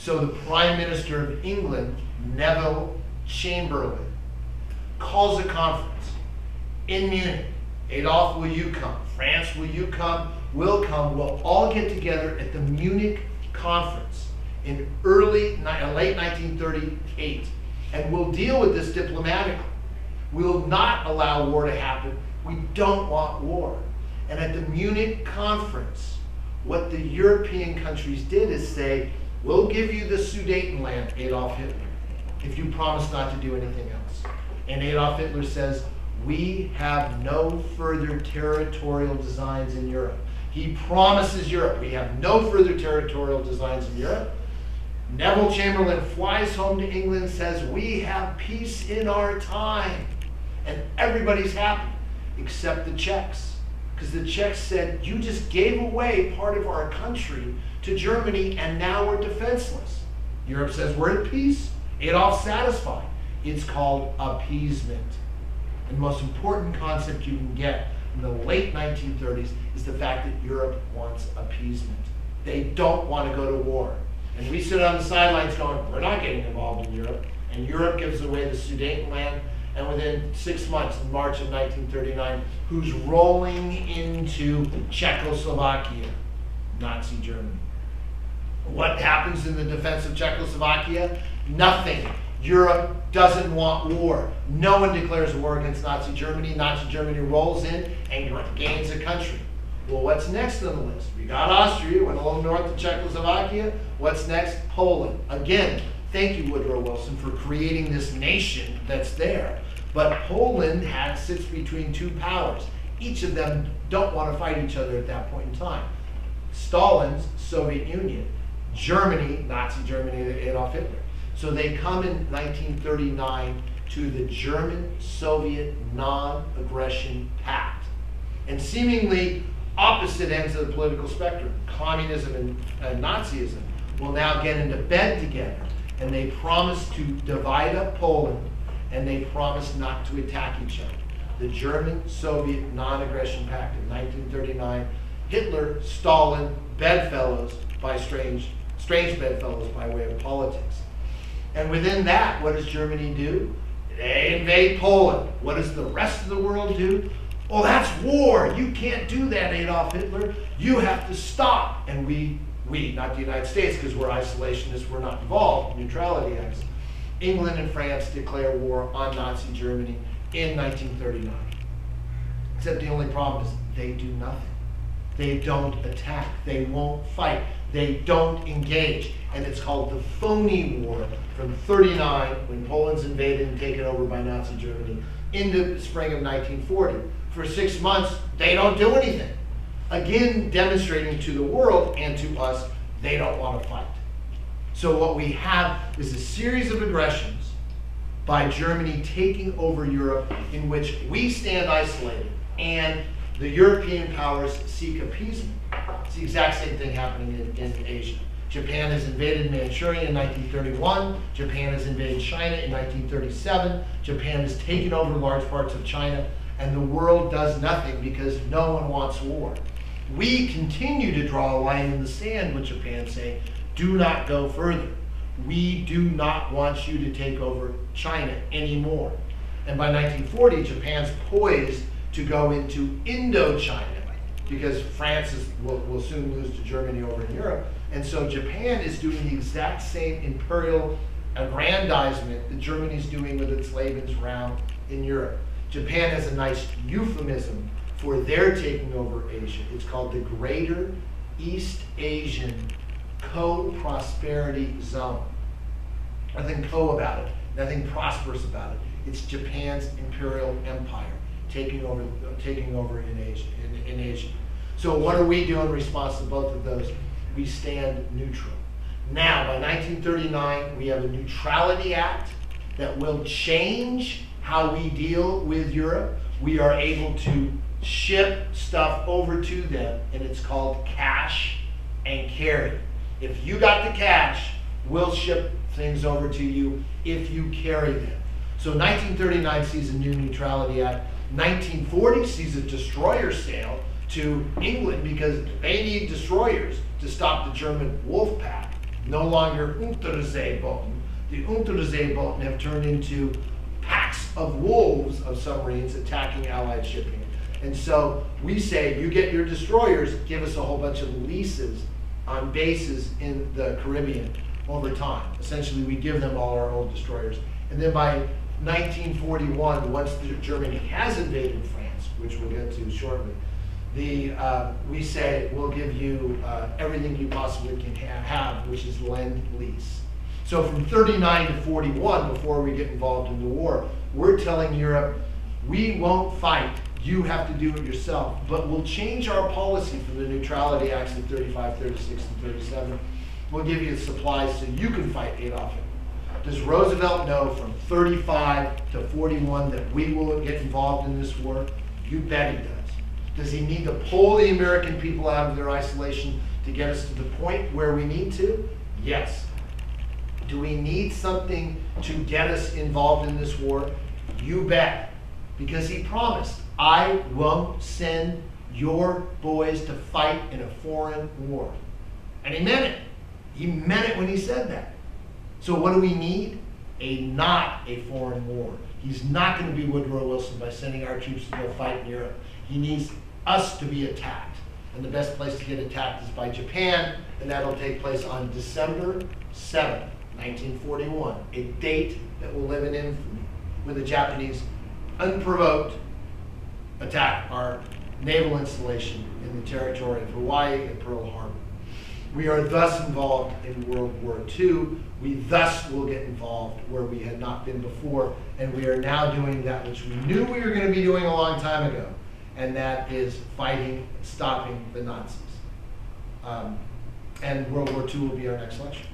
So the Prime Minister of England, Neville Chamberlain, calls a conference in Munich. Adolf, will you come? France, will you come? We'll come. We'll all get together at the Munich conference in late 1938, and we'll deal with this diplomatically. We'll not allow war to happen. We don't want war. And at the Munich conference, what the European countries did is say, we'll give you the Sudetenland, Adolf Hitler, if you promise not to do anything else. And Adolf Hitler says, we have no further territorial designs in Europe. He promises Europe, we have no further territorial designs in Europe. Neville Chamberlain flies home to England, says, we have peace in our time. And everybody's happy, except the Czechs. Because the Czechs said, you just gave away part of our country to Germany, and now we're defenseless. Europe says, we're at peace. Adolf's satisfied. It's called appeasement. And the most important concept you can get in the late 1930s is the fact that Europe wants appeasement. They don't want to go to war. And we sit on the sidelines going, we're not getting involved in Europe. And Europe gives away the Sudetenland. And within 6 months, in March of 1939, who's rolling into Czechoslovakia? Nazi Germany. What happens in the defense of Czechoslovakia? Nothing. Europe doesn't want war. No one declares war against Nazi Germany. Nazi Germany rolls in and gains a country. Well, what's next on the list? We got Austria, went a little north to Czechoslovakia. What's next? Poland. Again, thank you, Woodrow Wilson, for creating this nation that's there. But Poland sits between two powers. Each of them don't want to fight each other at that point in time. Stalin's Soviet Union, Germany, Nazi Germany, Adolf Hitler. So they come in 1939 to the German-Soviet Non-Aggression Pact. And seemingly opposite ends of the political spectrum, communism and Nazism, will now get into bed together. And they promise to divide up Poland, and they promise not to attack each other. The German-Soviet Non-Aggression Pact of 1939, Hitler, Stalin, bedfellows by strange bedfellows by way of politics. And within that, what does Germany do? They invade Poland. What does the rest of the world do? Oh, that's war. You can't do that, Adolf Hitler. You have to stop. And we, not the United States, because we're isolationists, we're not involved, neutrality acts. England and France declare war on Nazi Germany in 1939. Except the only problem is they do nothing. They don't attack. They won't fight. They don't engage. And it's called the phony war from 39, when Poland's invaded and taken over by Nazi Germany, into the spring of 1940. For 6 months, they don't do anything. Again, demonstrating to the world and to us, they don't want to fight. So what we have is a series of aggressions by Germany taking over Europe, in which we stand isolated and the European powers seek appeasement. It's the exact same thing happening in Asia. Japan has invaded Manchuria in 1931. Japan has invaded China in 1937. Japan has taken over large parts of China, and the world does nothing because no one wants war. We continue to draw a line in the sand with Japan, saying, do not go further. We do not want you to take over China anymore. And by 1940, Japan's poised to go into Indochina, because France will soon lose to Germany over in Europe. And so Japan is doing the exact same imperial aggrandizement that Germany's doing with its Lebensraum in Europe. Japan has a nice euphemism for their taking over Asia. It's called the Greater East Asian Co-Prosperity Zone. Nothing co about it, nothing prosperous about it. It's Japan's imperial empire taking over in Asia. So what are we doing in response to both of those? We stand neutral. Now, by 1939, we have a Neutrality Act that will change how we deal with Europe. We are able to ship stuff over to them, and it's called cash and carry. If you got the cash, we'll ship things over to you if you carry them. So 1939 sees a new Neutrality Act. 1940 sees a destroyer sale to England because they need destroyers to stop the German wolf pack. no longer Unterseeboten. The Unterseeboten have turned into packs of wolves of submarines attacking Allied shipping. And so we say, you get your destroyers, give us a whole bunch of leases on bases in the Caribbean over time. Essentially, we give them all our old destroyers. And then by 1941, once Germany has invaded France, which we'll get to shortly, we say, we'll give you everything you possibly can have, which is lend-lease. So from 39 to 41, before we get involved in the war, we're telling Europe, we won't fight, you have to do it yourself, but we'll change our policy from the Neutrality Acts of 35, 36, and 37. We'll give you the supplies so you can fight Adolf Hitler. Does Roosevelt know from 35 to 41 that we will get involved in this war? You bet he does. Does he need to pull the American people out of their isolation to get us to the point where we need to? Yes. Do we need something to get us involved in this war? You bet. Because he promised, I won't send your boys to fight in a foreign war. And he meant it. He meant it when he said that. So what do we need? Not a foreign war. He's not going to be Woodrow Wilson by sending our troops to go fight in Europe. He needs us to be attacked. And the best place to get attacked is by Japan, and that'll take place on December 7th, 1941, a date that will live in infamy, when the Japanese unprovoked attack our naval installation in the territory of Hawaii and Pearl Harbor. We are thus involved in World War II. We thus will get involved where we had not been before, and we are now doing that which we knew we were going to be doing a long time ago, and that is fighting, stopping the Nazis. And World War II will be our next lecture.